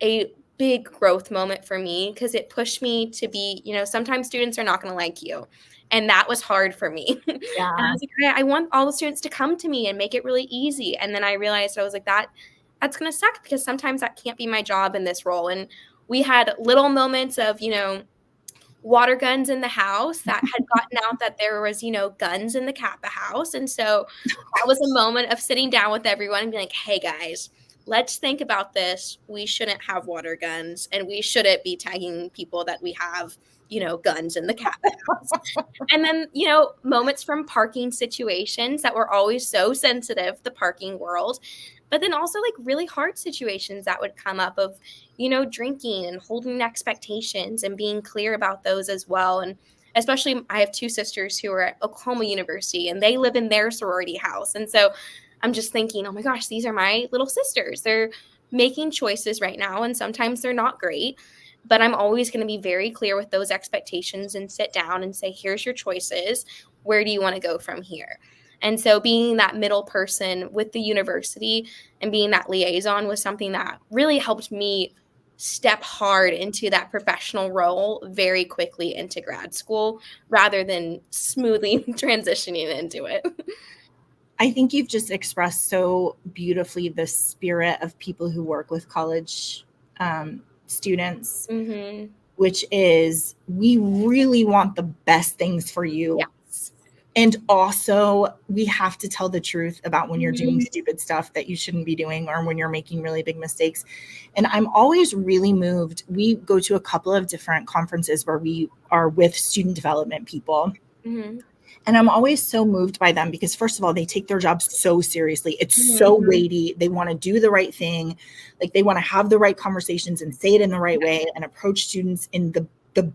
a big growth moment for me because it pushed me to be, sometimes students are not going to like you. And that was hard for me. And I Yeah. was like, I want all the students to come to me and make it really easy. And then I realized I was like, that's going to suck because sometimes that can't be my job in this role. And we had little moments of, water guns in the house that had gotten out that there was, guns in the Kappa house. And so that was a moment of sitting down with everyone and being like, hey guys, let's think about this. We shouldn't have water guns and we shouldn't be tagging people that we have, guns in the Kappa house. And then, moments from parking situations that were always so sensitive, the parking world, but then also like really hard situations that would come up of, drinking and holding expectations and being clear about those as well. And especially I have two sisters who are at Oklahoma University and they live in their sorority house. And so I'm just thinking, oh my gosh, these are my little sisters. They're making choices right now. And sometimes they're not great, but I'm always going to be very clear with those expectations and sit down and say, here's your choices. Where do you want to go from here? And so being that middle person with the university and being that liaison was something that really helped me step hard into that professional role very quickly into grad school rather than smoothly transitioning into it. I think you've just expressed so beautifully the spirit of people who work with college students, Mm-hmm. which is we really want the best things for you. Yes. And also, we have to tell the truth about when you're doing Mhm. stupid stuff that you shouldn't be doing or when you're making really big mistakes. And I'm always really moved. We go to a couple of different conferences where we are with student development people. Mm-hmm. And I'm always so moved by them because, first of all, they take their job so seriously. It's so Mm-hmm. weighty. They want to do the right thing. Like they want to have the right conversations and say it in the right way and approach students in the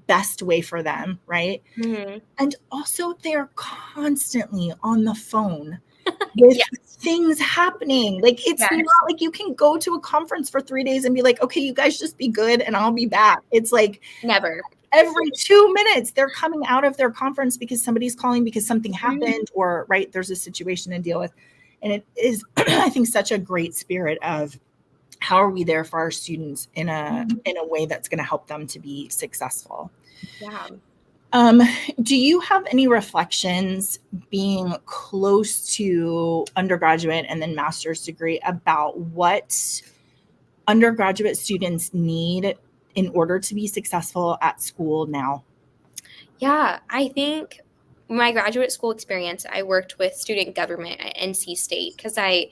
best way for them. Right. Mm-hmm. And also, they're constantly on the phone with Yes. things happening. Like, it's Yes. not like you can go to a conference for 3 days and be like, okay, you guys just be good and I'll be back. It's like Never. every 2 minutes they're coming out of their conference because somebody's calling because something Mm-hmm. happened or, right, there's a situation to deal with. And it is, I think, such a great spirit of how are we there for our students in a way that's going to help them to be successful. Yeah. Do you have any reflections being close to undergraduate and then master's degree about what undergraduate students need in order to be successful at school now? Yeah, I think my graduate school experience, I worked with student government at NC State because I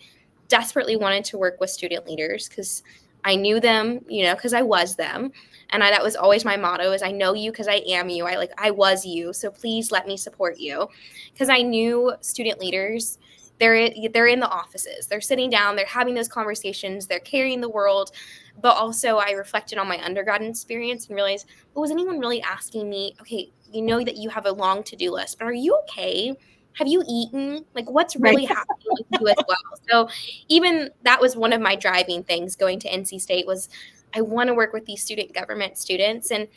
desperately wanted to work with student leaders because I knew them, because I was them. And that was always my motto is I know you because I am you. I was you. So please let me support you. Because I knew student leaders, they're in the offices. They're sitting down, they're having those conversations, they're carrying the world. But also I reflected on my undergrad experience and realized, well, was anyone really asking me, okay, you know that you have a long to-do list, but are you okay? Have you eaten? Like, what's really happening with you as well? So even that was one of my driving things going to NC State was I want to work with these student government students. And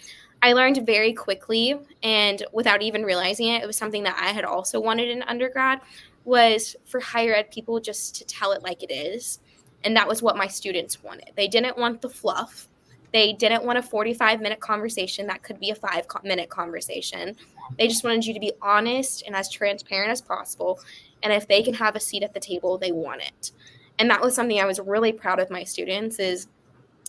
I learned very quickly, and without even realizing it, it was something that I had also wanted in undergrad, was for higher ed people just to tell it like it is. And that was what my students wanted. They didn't want the fluff. They didn't want a 45-minute conversation that could be a 5-minute conversation. They just wanted you to be honest and as transparent as possible. And if they can have a seat at the table, they want it. And that was something I was really proud of my students is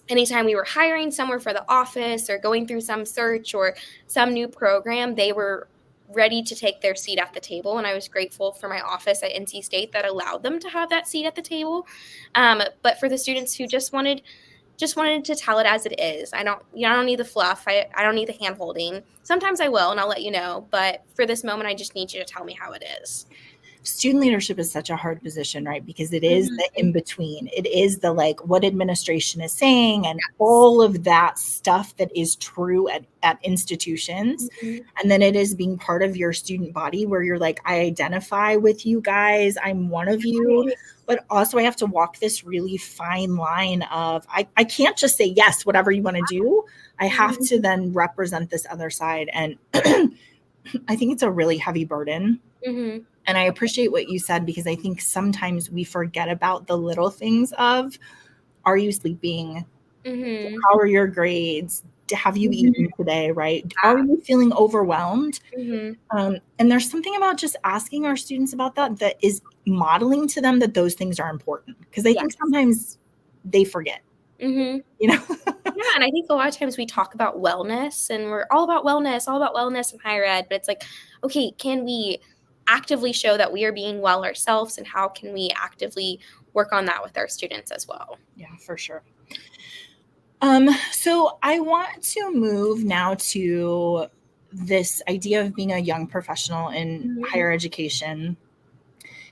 anytime we were hiring somewhere for the office or going through some search or some new program, they were ready to take their seat at the table. And I was grateful for my office at NC State that allowed them to have that seat at the table. But for the students who just wanted to tell it as it is. I don't need the fluff. I don't need the hand holding. Sometimes I will, and I'll let you know. But for this moment, I just need you to tell me how it is. student leadership is such a hard position, right? Because it is the Mhm. in between. It is the like what administration is saying and all of that stuff that is true at institutions. Mhm. And then it is being part of your student body where you're like, I identify with you guys, I'm one of you. Right. But also, I have to walk this really fine line of I can't just say, yes, whatever you want to do. I have Mhm. to then represent this other side. And I think it's a really heavy burden. Mhm. And I appreciate what you said because I think sometimes we forget about the little things of, are you sleeping? Mhm. How are your grades? Have you Mhm. eaten today? Right? Are you feeling overwhelmed? Mhm. And there's something about just asking our students about that is modeling to them that those things are important. Because I think Yes. sometimes they forget, Mhm. you know? Yeah, and I think a lot of times we talk about wellness and we're all about wellness in higher ed, but it's like, okay, can we actively show that we are being well ourselves and how can we actively work on that with our students as well? Yeah, for sure. So I want to move now to this idea of being a young professional in Mhm. higher education.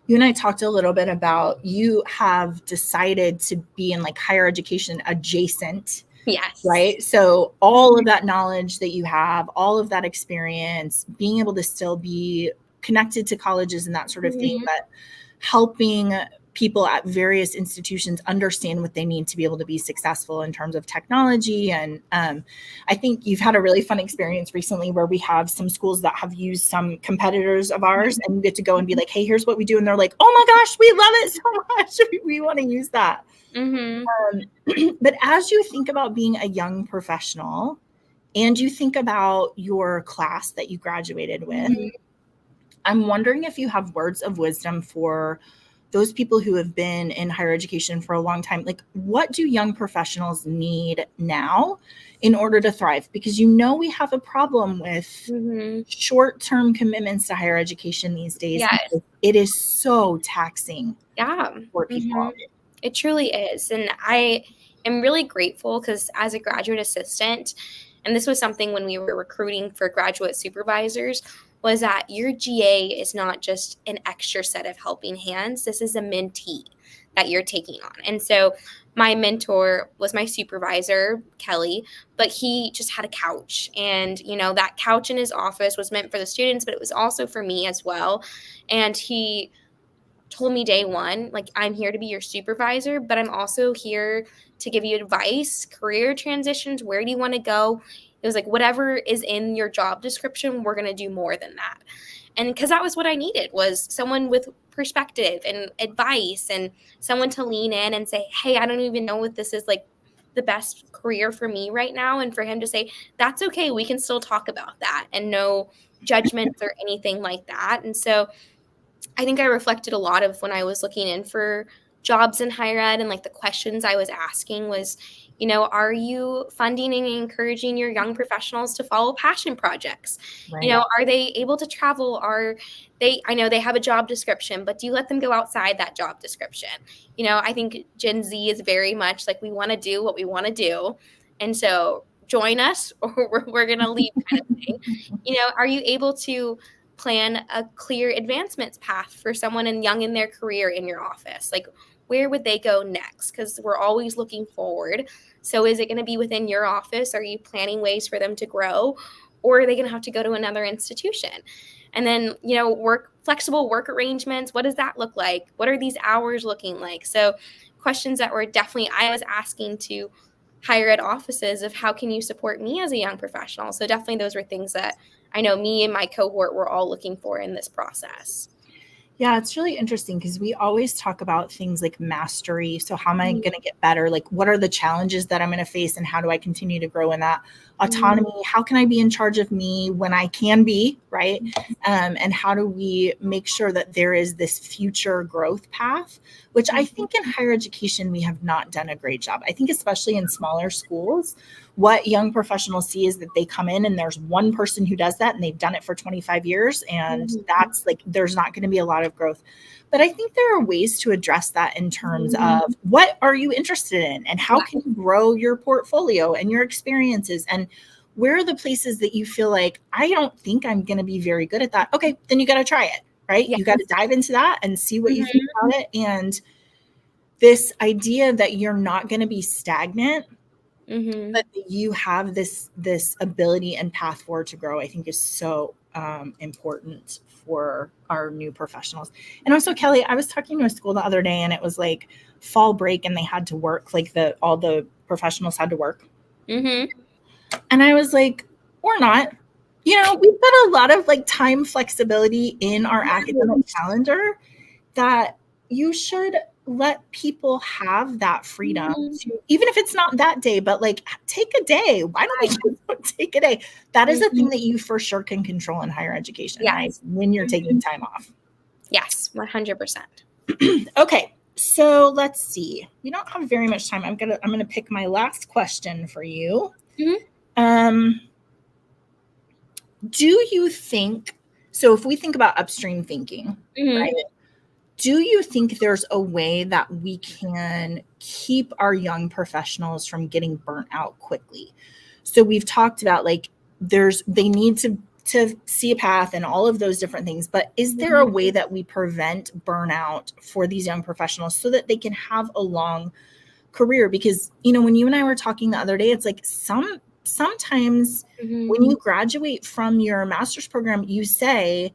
You and I talked a little bit about you have decided to be in like higher education adjacent, Yes. right? So all of that knowledge that you have, all of that experience, being able to still be connected to colleges and that sort of thing, Mhm. but helping people at various institutions understand what they need to be able to be successful in terms of technology. And I think you've had a really fun experience recently where we have some schools that have used some competitors of ours and you get to go and be like, hey, here's what we do. And they're like, oh my gosh, we love it so much. We want to use that. Mhm. But as you think about being a young professional and you think about your class that you graduated with, Mhm. I'm wondering if you have words of wisdom for those people who have been in higher education for a long time. Like, what do young professionals need now in order to thrive? Because we have a problem with Mhm. short-term commitments to higher education these days. Yes. It is so taxing Yeah. for Mhm. people. It truly is. And I am really grateful because as a graduate assistant, and this was something when we were recruiting for graduate supervisors, was that your GA is not just an extra set of helping hands. This is a mentee that you're taking on. And so my mentor was my supervisor, Kelly, but he just had a couch. And, that couch in his office was meant for the students, but it was also for me as well. And he told me day one, like, I'm here to be your supervisor, but I'm also here to give you advice, career transitions. Where do you want to go? It was like, whatever is in your job description, we're going to do more than that. And because that was what I needed, was someone with perspective and advice and someone to lean in and say, hey, I don't even know what this is like the best career for me right now. And for him to say, that's okay. We can still talk about that, and no judgments or anything like that. And so I think I reflected a lot of when I was looking in for jobs in higher ed, and like the questions I was asking was, are you funding and encouraging your young professionals to follow passion projects? Right. Are they able to travel? I know they have a job description, but do you let them go outside that job description? I think Gen Z is very much like, we want to do what we want to do. And so join us or we're going to leave, kind of thing. Are you able to plan a clear advancements path for someone young in their career in your office? Like, where would they go next? Because we're always looking forward. So is it going to be within your office? Are you planning ways for them to grow? Or are they going to have to go to another institution? And then, flexible work arrangements. What does that look like? What are these hours looking like? So questions that were definitely, I was asking to higher ed offices of, how can you support me as a young professional? So definitely those were things that I know me and my cohort were all looking for in this process. Yeah, it's really interesting because we always talk about things like mastery. So, how am I Mhm. going to get better? Like, what are the challenges that I'm going to face, and how do I continue to grow in that? Mhm. Autonomy. How can I be in charge of me when I can be, right? And how do we make sure that there is this future growth path, which I Mhm. think in higher education, we have not done a great job. I think, especially in smaller schools, what young professionals see is that they come in and there's one person who does that and they've done it for 25 years. And Mhm. that's like, there's not going to be a lot of growth. But I think there are ways to address that in terms Mhm. of what are you interested in and how Yeah. can you grow your portfolio and your experiences, and where are the places that you feel like, I don't think I'm going to be very good at that. Okay, then you got to try it. right? Yes. You got to dive into that and see what you think Mhm. about it. And this idea that you're not going to be stagnant, Mhm. but that you have this ability and path forward to grow, I think is so important for our new professionals. And also, Kelly, I was talking to a school the other day, and it was like fall break, and they had to work, like all the professionals had to work. Mhm. And I was like, or not. We've got a lot of like time flexibility in our academic calendar that you should let people have that freedom Mhm. to, even if it's not that day, but like take a day. Why don't we just take a day? That is a thing that you for sure can control in higher education, right? Yes. When you're taking time off. Yes, 100%. Okay. So let's see. We don't have very much time. I'm gonna pick my last question for you. Mhm. Do you think, so if we think about upstream thinking, Mhm. right? Do you think there's a way that we can keep our young professionals from getting burnt out quickly? So we've talked about like they need to see a path and all of those different things, but is there a way that we prevent burnout for these young professionals so that they can have a long career? Because when you and I were talking the other day, it's like sometimes when you graduate from your master's program, you say,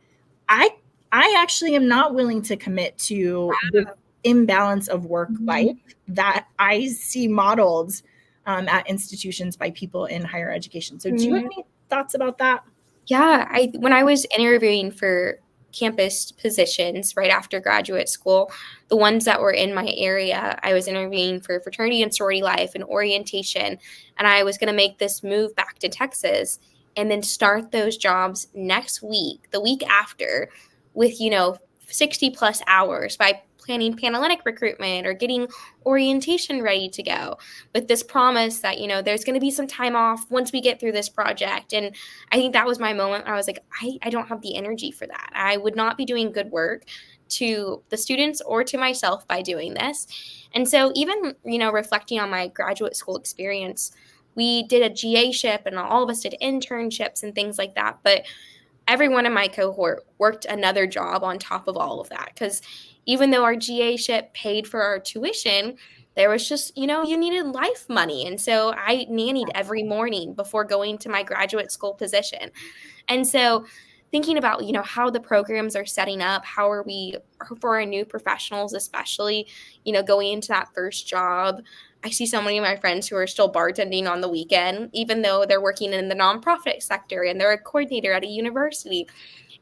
I actually am not willing to commit to the imbalance of work life that I see modeled at institutions by people in higher education. So do you have Mhm. any thoughts about that? Yeah, when I was interviewing for campus positions right after graduate school, the ones that were in my area, I was interviewing for fraternity and sorority life and orientation, and I was going to make this move back to Texas and then start those jobs next week, the week after, with 60 plus hours by planning Panhellenic recruitment or getting orientation ready to go, with this promise that there's going to be some time off once we get through this project. And I think that was my moment. I was like, I don't have the energy for that. I would not be doing good work to the students or to myself by doing this. And so even, reflecting on my graduate school experience, we did a GA ship and all of us did internships and things like that. But everyone in my cohort worked another job on top of all of that, because even though our GA ship paid for our tuition, there was just, you needed life money. And so I nannied every morning before going to my graduate school position. And so thinking about, how the programs are setting up, how are we for our new professionals, especially, going into that first job. I see so many of my friends who are still bartending on the weekend, even though they're working in the nonprofit sector and they're a coordinator at a university.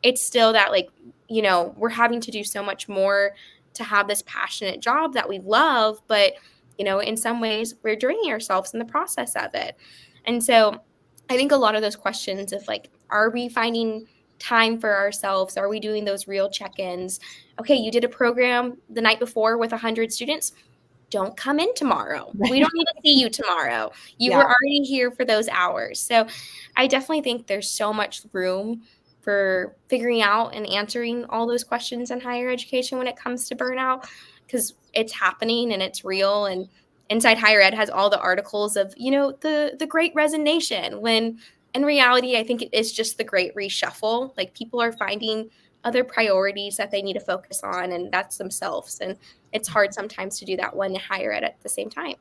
It's still that, like, we're having to do so much more to have this passionate job that we love, but, in some ways we're draining ourselves in the process of it. And so I think a lot of those questions of like, are we finding time for ourselves? Are we doing those real check-ins? Okay, you did a program the night before with 100 students. Don't come in tomorrow. We don't need to see you tomorrow. You were already here for those hours. So I definitely think there's so much room for figuring out and answering all those questions in higher education when it comes to burnout, because it's happening and it's real. And Inside Higher Ed has all the articles of, the great resignation, when in reality, I think it is just the great reshuffle. Like, people are finding other priorities that they need to focus on, and that's themselves. And it's hard sometimes to do that one higher ed at the same time.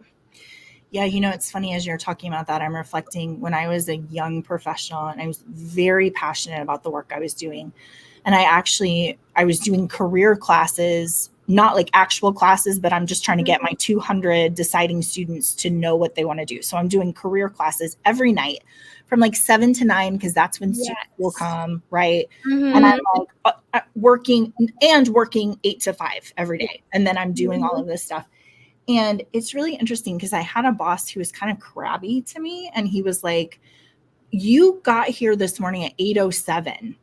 Yeah, it's funny as you're talking about that, I'm reflecting when I was a young professional and I was very passionate about the work I was doing. And I was doing career classes, not like actual classes, but I'm just trying to get my 200 deciding students to know what they want to do. So I'm doing career classes every night from like 7 to 9, because that's when students will come, right? And I'm like working 8 to 5 every day. And then I'm doing all of this stuff. And it's really interesting because I had a boss who was kind of crabby to me. And he was like, you got here this morning at 8:07.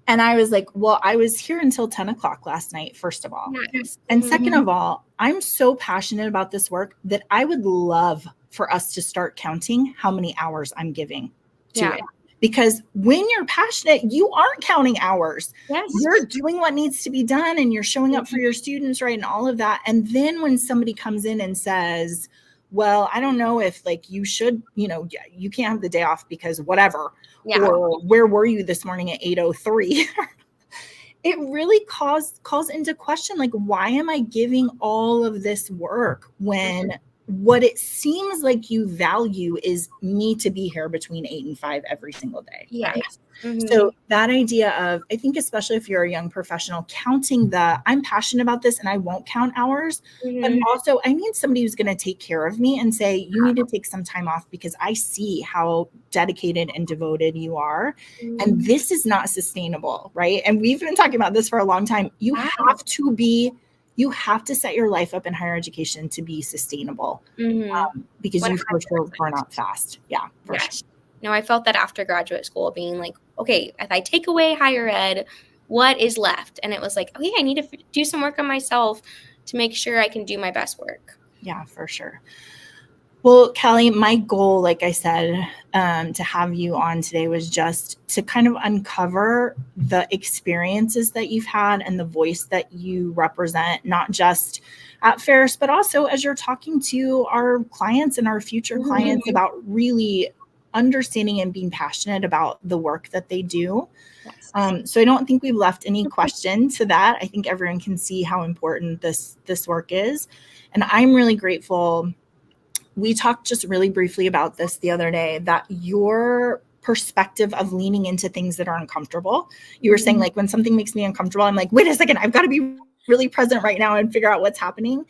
And I was like, well, I was here until 10 o'clock last night, first of all. Yes. And second of all, I'm so passionate about this work that I would love for us to start counting how many hours I'm giving to it. Because when you're passionate, you aren't counting hours. Yes. You're doing what needs to be done and you're showing up for your students, right? And all of that. And then when somebody comes in and says, well, I don't know if like you should, you can't have the day off because whatever. Yeah. Or where were you this morning at 8:03? it really calls into question, like, why am I giving all of this work when what it seems like you value is me to be here between 8 and 5 every single day, Yeah. right? So that idea of, I think, especially if you're a young professional, counting I'm passionate about this and I won't count hours, but also I need somebody who's going to take care of me and say, you need to take some time off because I see how dedicated and devoted you are. And this is not sustainable, right? And we've been talking about this for a long time. You have to set your life up in higher education to be sustainable, because you for sure burn out fast. Yeah, for sure. No, I felt that after graduate school, being like, okay, if I take away higher ed, what is left? And it was like, okay, I need to do some work on myself to make sure I can do my best work. Yeah, for sure. Well, Kallie, my goal, like I said, to have you on today was just to kind of uncover the experiences that you've had and the voice that you represent, not just at Pharos, but also as you're talking to our clients and our future clients about really understanding and being passionate about the work that they do. So I don't think we've left any question to that. I think everyone can see how important this work is. And I'm really grateful. We talked just really briefly about this the other day, that your perspective of leaning into things that are uncomfortable. You were saying, like, when something makes me uncomfortable, I'm like, wait a second, I've got to be really present right now and figure out what's happening.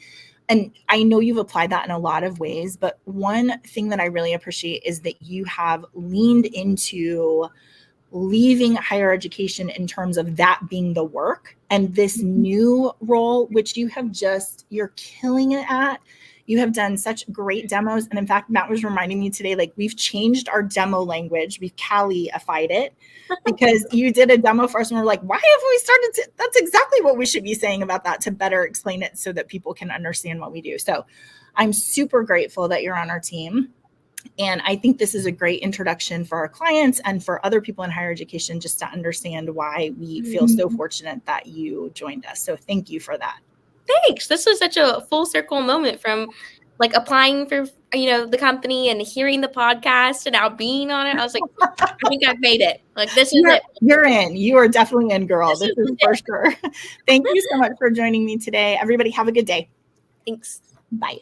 And I know you've applied that in a lot of ways, but one thing that I really appreciate is that you have leaned into leaving higher education in terms of that being the work, and this new role, which you're killing it at. You have done such great demos. And in fact, Matt was reminding me today, like, we've changed our demo language. We've Callie-ified it because you did a demo for us and we're like, why have we started to, that's exactly what we should be saying about that to better explain it so that people can understand what we do. So I'm super grateful that you're on our team. And I think this is a great introduction for our clients and for other people in higher education, just to understand why we feel so fortunate that you joined us. So thank you for that. Thanks. This was such a full circle moment from like applying for, the company and hearing the podcast and now being on it. I was like, I think I've made it. Like, this is it. You're in. You are definitely in, girl. This is for sure. Thank you so much for joining me today. Everybody have a good day. Thanks. Bye.